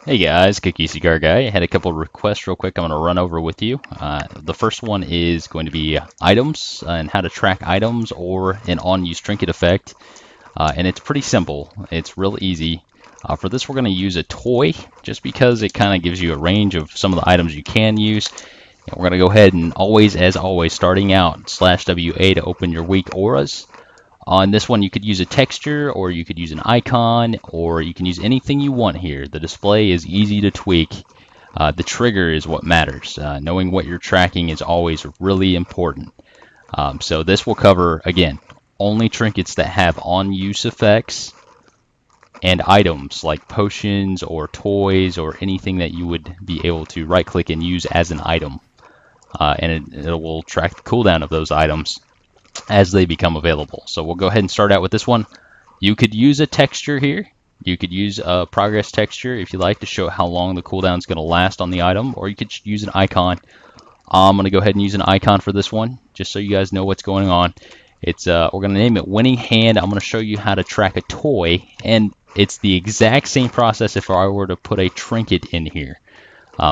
Hey guys, CookieCigarGuy. I had a couple requests real quick I'm going to run over with you. The first one is going to be items and how to track items or an on-use trinket effect. And it's pretty simple. It's real easy. For this we're going to use a toy just because it kind of gives you a range of some of the items you can use. And we're going to go ahead and always, as always, starting out /WA to open your weak auras. On this one, you could use a texture, or you could use an icon, or you can use anything you want here. The display is easy to tweak. The trigger is what matters. Knowing what you're tracking is always really important. So this will cover, again, only trinkets that have on-use effects and items like potions or toys or anything that you would be able to right-click and use as an item. And it will track the cooldown of those items as they become available. So we'll go ahead and start out with this one. You could use a texture here. You could use a progress texture if you like to show how long the cooldown is going to last on the item, or you could use an icon. I'm going to go ahead and use an icon for this one, just so you guys know what's going on. It's we're going to name it Winning Hand. I'm going to show you how to track a toy, and it's the exact same process if I were to put a trinket in here.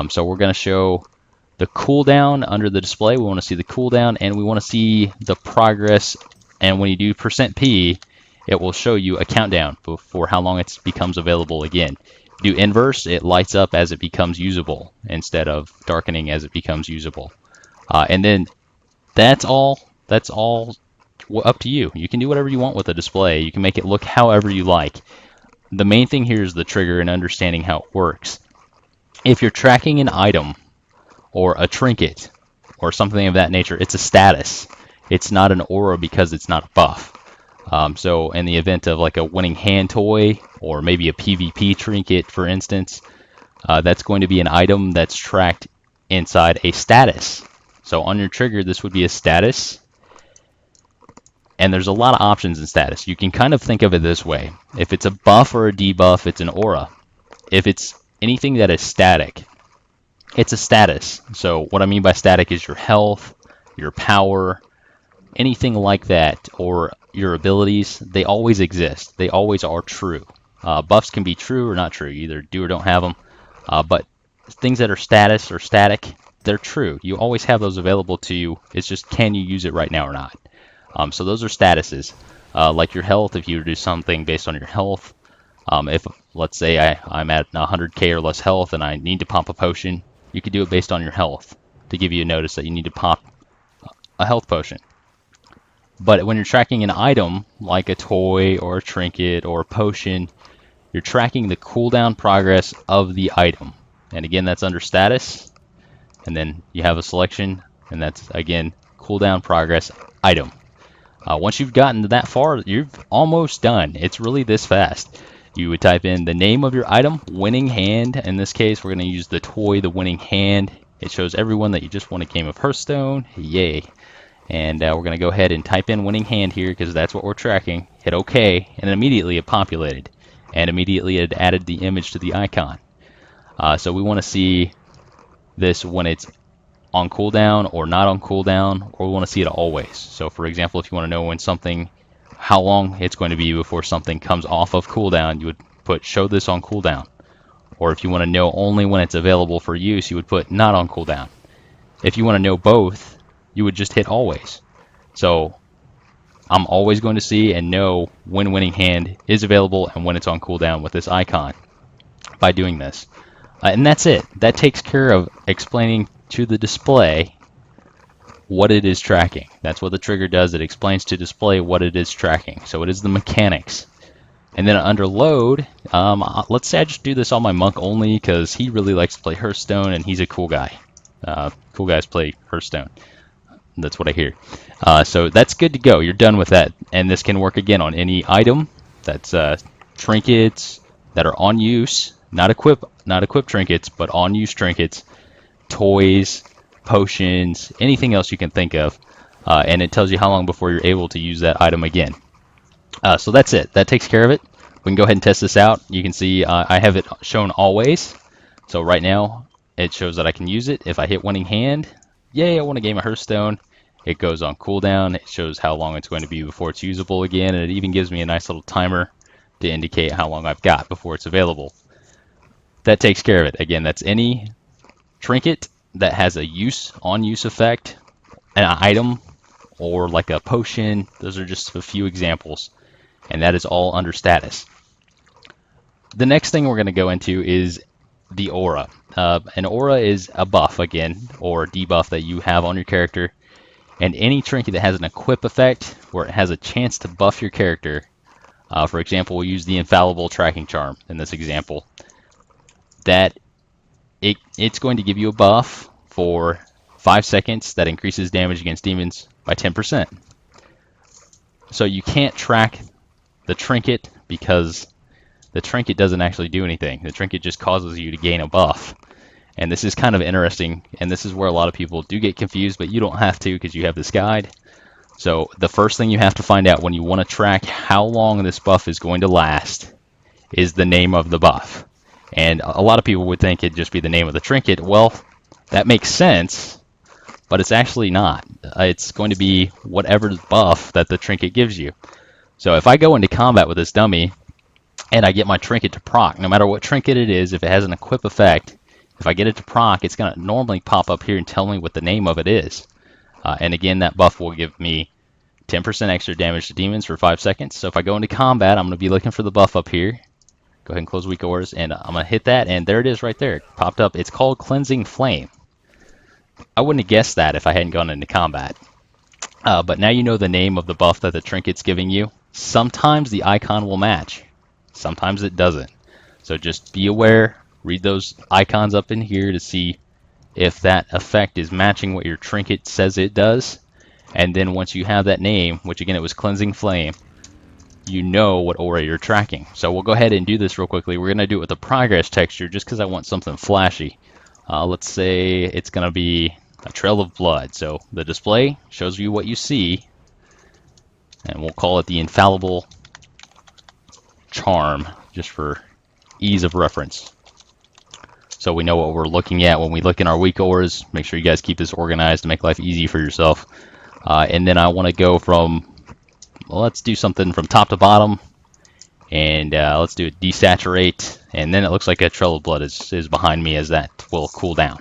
So we're going to show the cooldown under the display. We want to see the cooldown, and we want to see the progress. And when you do %P, it will show you a countdown for how long it becomes available again. Do inverse, it lights up as it becomes usable instead of darkening as it becomes usable. And then that's all. That's all up to you. You can do whatever you want with the display. You can make it look however you like. The main thing here is the trigger and understanding how it works. If you're tracking an item or a trinket or something of that nature, it's a status. It's not an aura because it's not a buff. So in the event of like a winning hand toy or maybe a PvP trinket, for instance, that's going to be an item that's tracked inside a status. So on your trigger, this would be a status. And there's a lot of options in status. You can kind of think of it this way. If it's a buff or a debuff, it's an aura. If it's anything that is static, it's a status. So what I mean by static is your health, your power, anything like that, or your abilities. They always exist. They always are true. Buffs can be true or not true. You either do or don't have them. But things that are status or static, they're true. You always have those available to you. It's just, can you use it right now or not? So those are statuses. Like your health, if you do something based on your health. If, let's say, I'm at 100k or less health and I need to pop a potion, you could do it based on your health to give you a notice that you need to pop a health potion. But when you're tracking an item like a toy or a trinket or a potion, you're tracking the cooldown progress of the item. And again, that's under status. And then you have a selection, and that's, again, cooldown progress item. Once you've gotten that far, you're almost done. It's really this fast. You would type in the name of your item, winning hand. In this case, we're going to use the toy, the winning hand. It shows everyone that you just won a game of Hearthstone. Yay. And we're going to go ahead and type in winning hand here because that's what we're tracking. Hit OK, and immediately it populated. And immediately it added the image to the icon. So we want to see this when it's on cooldown or not on cooldown, or we want to see it always. So for example, if you want to know when something, how long it's going to be before something comes off of cooldown, you would put show this on cooldown. Or if you want to know only when it's available for use, you would put not on cooldown. If you want to know both, you would just hit always. So I'm always going to see and know when winning hand is available and when it's on cooldown with this icon by doing this. And that's it. That takes care of explaining to the display what it is tracking. That's what the trigger does. It explains to display what it is tracking. So it is the mechanics. And then under load, let's say I just do this on my monk only because he really likes to play Hearthstone and he's a cool guy. Cool guys play Hearthstone. That's what I hear. So that's good to go. You're done with that. And this can work again on any item. That's trinkets that are on use, not equip trinkets, but on use trinkets, toys, potions, anything else you can think of. And it tells you how long before you're able to use that item again. So that's it. That takes care of it. We can go ahead and test this out. You can see I have it shown always. So right now it shows that I can use it. If I hit winning hand, yay, I won a game of Hearthstone. It goes on cooldown. It shows how long it's going to be before it's usable again. And it even gives me a nice little timer to indicate how long I've got before it's available. that takes care of it. Again, that's any trinket that has a on use effect, an item, or like a potion. Those are just a few examples, and that is all under status. The next thing we're going to go into is the aura. An aura is a buff, again, or debuff that you have on your character, and any trinket that has an equip effect where it has a chance to buff your character. For example, we'll use the infallible tracking charm in this example. That it's going to give you a buff for 5 seconds that increases damage against demons by 10%. So you can't track the trinket because the trinket doesn't actually do anything. The trinket just causes you to gain a buff. And this is kind of interesting, and this is where a lot of people do get confused, but you don't have to because you have this guide. So the first thing you have to find out when you want to track how long this buff is going to last is the name of the buff. And a lot of people would think it'd just be the name of the trinket. Well, that makes sense, but it's actually not. It's going to be whatever buff that the trinket gives you. So if I go into combat with this dummy and I get my trinket to proc, no matter what trinket it is, if it has an equip effect, if I get it to proc, it's going to normally pop up here and tell me what the name of it is. And again, that buff will give me 10% extra damage to demons for 5 seconds. So if I go into combat, I'm going to be looking for the buff up here. Go ahead and close weak auras, and I'm going to hit that, and there it is right there. It popped up. It's called Cleansing Flame. I wouldn't have guessed that if I hadn't gone into combat. But now you know the name of the buff that the trinket's giving you. Sometimes the icon will match. Sometimes it doesn't. So just be aware. Read those icons up in here to see if that effect is matching what your trinket says it does. And then once you have that name, which again it was Cleansing Flame, you know what aura you're tracking. So we'll go ahead and do this real quickly. We're going to do it with a progress texture just because I want something flashy. Let's say it's going to be a trail of blood. So the display shows you what you see, and we'll call it the infallible charm just for ease of reference. So we know what we're looking at when we look in our weak auras. Make sure you guys keep this organized to make life easy for yourself. And then I want to go from, well, let's do something from top to bottom, and let's do it desaturate, and then it looks like a trail of blood is behind me as that will cool down.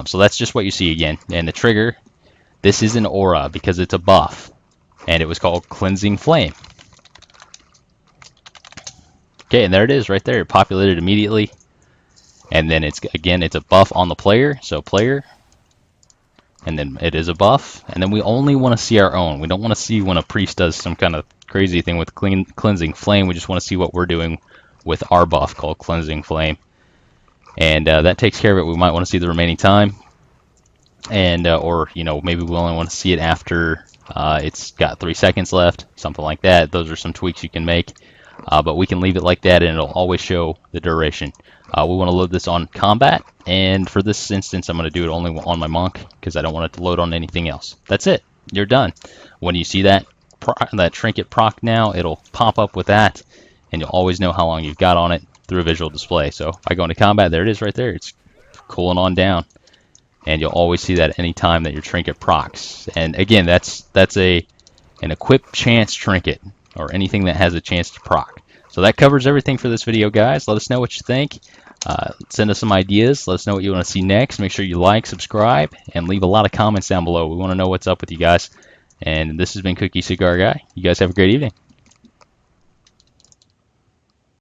So that's just what you see again. And the trigger, this is an aura because it's a buff, and it was called Cleansing Flame. Okay, and there it is right there. It populated immediately. And then it's a buff on the player, so player, and then it is a buff, and then we only want to see our own. We don't want to see when a priest does some kind of crazy thing with Cleansing Flame. We just want to see what we're doing with our buff called Cleansing Flame, and that takes care of it. We might want to see the remaining time, and or maybe we only want to see it after it's got 3 seconds left, something like that. Those are some tweaks you can make. But we can leave it like that, and it'll always show the duration. We want to load this on combat, and for this instance, I'm going to do it only on my monk because I don't want it to load on anything else. That's it. You're done. When you see that trinket proc now, it'll pop up with that, and you'll always know how long you've got on it through a visual display. So if I go into combat, there it is right there. It's cooling on down, and you'll always see that any time that your trinket procs. And again, that's an equip chance trinket, or anything that has a chance to proc. So that covers everything for this video, guys. Let us know what you think. Send us some ideas. Let us know what you want to see next. Make sure you like, subscribe, and leave a lot of comments down below. We want to know what's up with you guys. And this has been Cookie Cigar Guy. You guys have a great evening.